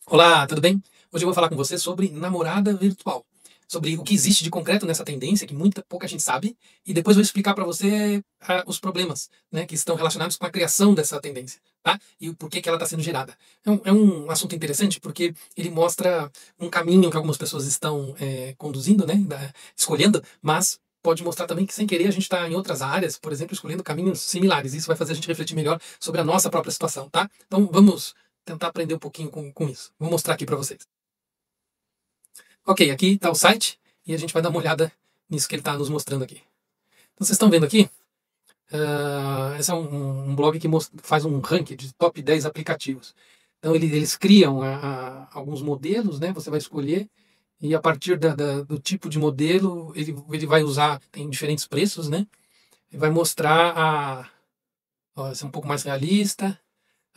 Olá, tudo bem? Hoje eu vou falar com você sobre namorada virtual, sobre o que existe de concreto nessa tendência, que pouca gente sabe, e depois vou explicar para você os problemas, né, que estão relacionados com a criação dessa tendência, tá? E o porquê que ela está sendo gerada. É um assunto interessante porque ele mostra um caminho que algumas pessoas estão conduzindo, né, escolhendo, mas pode mostrar também que sem querer a gente está em outras áreas, por exemplo, escolhendo caminhos similares. Isso vai fazer a gente refletir melhor sobre a nossa própria situação, tá? Então vamos tentar aprender um pouquinho com isso. Vou mostrar aqui para vocês. Ok, aqui está o site e a gente vai dar uma olhada nisso que ele está nos mostrando aqui. Então vocês estão vendo aqui, esse é um blog que faz um ranking de top 10 aplicativos. Então eles criam alguns modelos, né? Você vai escolher e a partir do tipo de modelo ele vai usar, tem diferentes preços, né? Ele vai mostrar ó, esse é um pouco mais realista,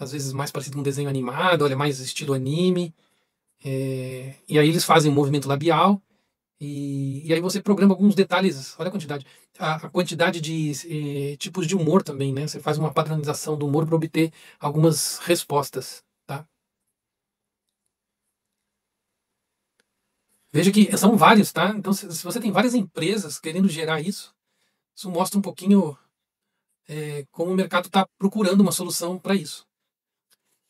às vezes mais parecido com um desenho animado, olha, mais estilo anime. E aí eles fazem um movimento labial e aí você programa alguns detalhes. Olha a quantidade. A quantidade de tipos de humor também, né? Você faz uma padronização do humor para obter algumas respostas, tá? Veja que são vários, tá? Então, se você tem várias empresas querendo gerar isso, isso mostra um pouquinho como o mercado está procurando uma solução para isso.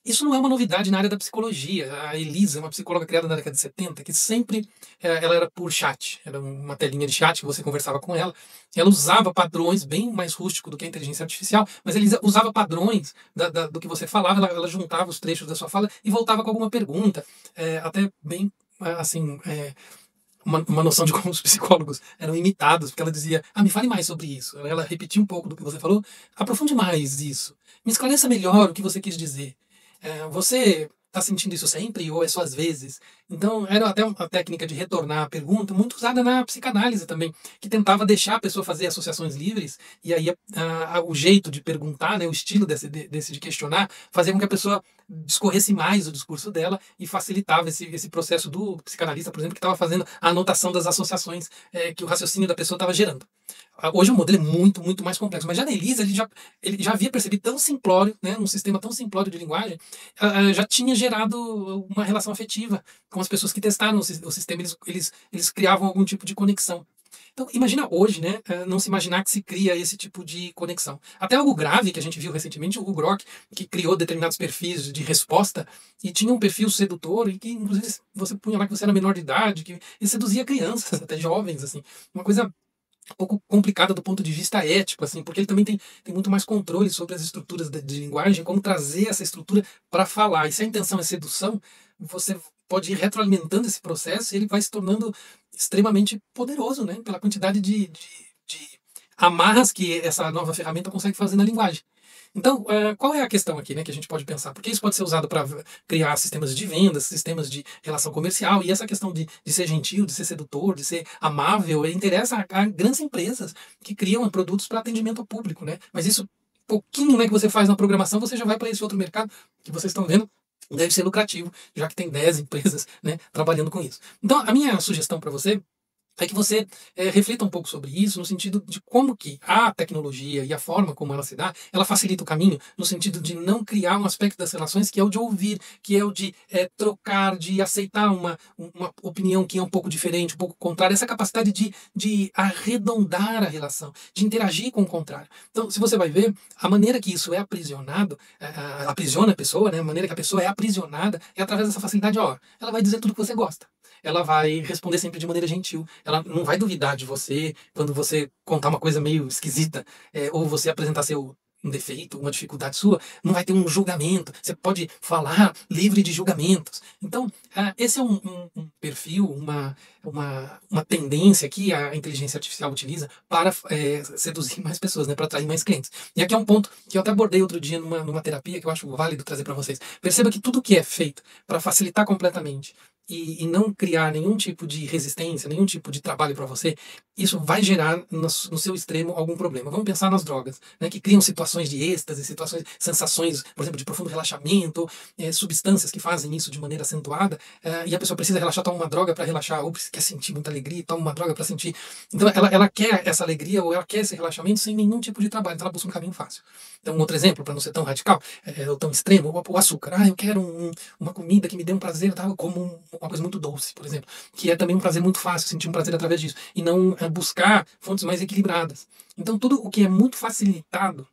Isso não é uma novidade na área da psicologia. A Elisa, uma psicóloga criada na década de 70, que sempre ela era por chat, era uma telinha de chat que você conversava com ela. Ela usava padrões bem mais rústicos do que a inteligência artificial, mas ele usava padrões do que você falava, ela juntava os trechos da sua fala e voltava com alguma pergunta, até bem assim. Uma noção de como os psicólogos eram imitados, porque ela dizia: Ah, me fale mais sobre isso. Ela repetia um pouco do que você falou, aprofunde mais isso, me esclareça melhor o que você quis dizer. Você está sentindo isso sempre ou é só às vezes? Então, era até uma técnica de retornar a pergunta muito usada na psicanálise também, que tentava deixar a pessoa fazer associações livres, e aí o jeito de perguntar, né, o estilo desse de questionar, fazia com que a pessoa discorresse mais o discurso dela e facilitava esse processo do psicanalista, por exemplo, que estava fazendo a anotação das associações que o raciocínio da pessoa estava gerando. Hoje o modelo é muito, muito mais complexo, mas já na Elisa ele já havia percebido tão simplório, né, um sistema tão simplório de linguagem, já tinha gerado uma relação afetiva com as pessoas que testaram o sistema, eles criavam algum tipo de conexão. Então, imagina hoje, né, não se imaginar que se cria esse tipo de conexão. Até algo grave que a gente viu recentemente, o Grok, que criou determinados perfis de resposta e tinha um perfil sedutor e que, inclusive, você punha lá que você era menor de idade, que ele seduzia crianças, até jovens, assim. Uma coisa um pouco complicada do ponto de vista ético, assim, porque ele também tem muito mais controle sobre as estruturas de linguagem, como trazer essa estrutura para falar. E se a intenção é sedução, você pode ir retroalimentando esse processo e ele vai se tornando extremamente poderoso, né? Pela quantidade de amarras que essa nova ferramenta consegue fazer na linguagem. Então, qual é a questão aqui, né, que a gente pode pensar? Porque isso pode ser usado para criar sistemas de vendas, sistemas de relação comercial, e essa questão de ser gentil, de ser sedutor, de ser amável, interessa a grandes empresas que criam produtos para atendimento ao público, né? Mas isso, pouquinho, né, que você faz na programação, você já vai para esse outro mercado que vocês estão vendo. Deve ser lucrativo, já que tem 10 empresas, né, trabalhando com isso. Então, a minha sugestão para você é que você reflita um pouco sobre isso, no sentido de como que a tecnologia e a forma como ela se dá, ela facilita o caminho, no sentido de não criar um aspecto das relações que é o de ouvir, que é o de trocar, de aceitar uma opinião que é um pouco diferente, um pouco contrária, essa capacidade de arredondar a relação, de interagir com o contrário. Então, se você vai ver, a maneira que isso é aprisionado, aprisiona a pessoa, né, a maneira que a pessoa é aprisionada é através dessa facilidade, ó, ela vai dizer tudo que você gosta. Ela vai responder sempre de maneira gentil. Ela não vai duvidar de você quando você contar uma coisa meio esquisita, ou você apresentar um defeito, uma dificuldade sua, não vai ter um julgamento. Você pode falar livre de julgamentos. Então, esse é um perfil, uma tendência que a inteligência artificial utiliza para seduzir mais pessoas, né, para atrair mais clientes. E aqui é um ponto que eu até abordei outro dia numa terapia que eu acho válido trazer para vocês. Perceba que tudo que é feito para facilitar completamente e não criar nenhum tipo de resistência, nenhum tipo de trabalho para você, isso vai gerar no seu extremo algum problema. Vamos pensar nas drogas, né, que criam situações de êxtase, situações, sensações, por exemplo, de profundo relaxamento, substâncias que fazem isso de maneira acentuada, e a pessoa precisa relaxar, toma uma droga para relaxar, ou quer sentir muita alegria, toma uma droga para sentir. Então ela quer essa alegria ou ela quer esse relaxamento sem nenhum tipo de trabalho, então ela busca um caminho fácil. Então, um outro exemplo, para não ser tão radical, ou tão extremo, o açúcar. Eu quero uma comida que me dê um prazer, tá? Como uma coisa muito doce, por exemplo, que é também um prazer muito fácil, sentir um prazer através disso, e não buscar fontes mais equilibradas. Então, tudo o que é muito facilitado,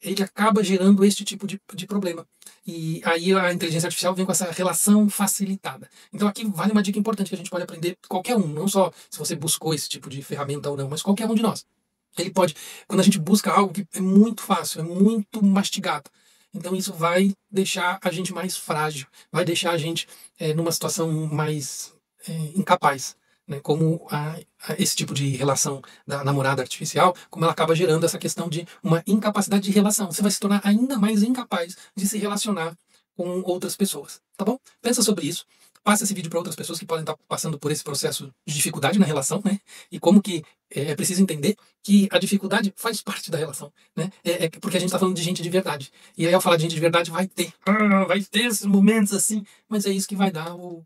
ele acaba gerando este tipo de problema. E aí a inteligência artificial vem com essa relação facilitada. Então aqui vale uma dica importante que a gente pode aprender, qualquer um, não só se você buscou esse tipo de ferramenta ou não, mas qualquer um de nós. Ele pode, quando a gente busca algo que é muito fácil, é muito mastigado, então isso vai deixar a gente mais frágil, vai deixar a gente numa situação mais incapaz, né? Como esse tipo de relação da namorada artificial, como ela acaba gerando essa questão de uma incapacidade de relação. Você vai se tornar ainda mais incapaz de se relacionar com outras pessoas, tá bom? Pensa sobre isso. Passa esse vídeo para outras pessoas que podem estar passando por esse processo de dificuldade na relação, né? E como que é preciso entender que a dificuldade faz parte da relação, né? Porque a gente está falando de gente de verdade. E aí, ao falar de gente de verdade, vai ter esses momentos assim, mas é isso que vai dar o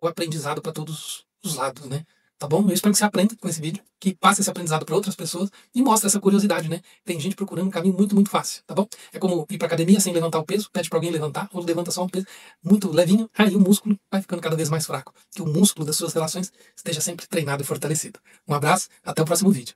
aprendizado para todos os lados, né? Tá bom? Eu espero que você aprenda com esse vídeo, que passe esse aprendizado para outras pessoas e mostre essa curiosidade, né? Tem gente procurando um caminho muito, muito fácil, tá bom? É como ir para academia sem levantar o peso, pede para alguém levantar, ou levanta só um peso muito levinho, aí o músculo vai ficando cada vez mais fraco. Que o músculo das suas relações esteja sempre treinado e fortalecido. Um abraço, até o próximo vídeo.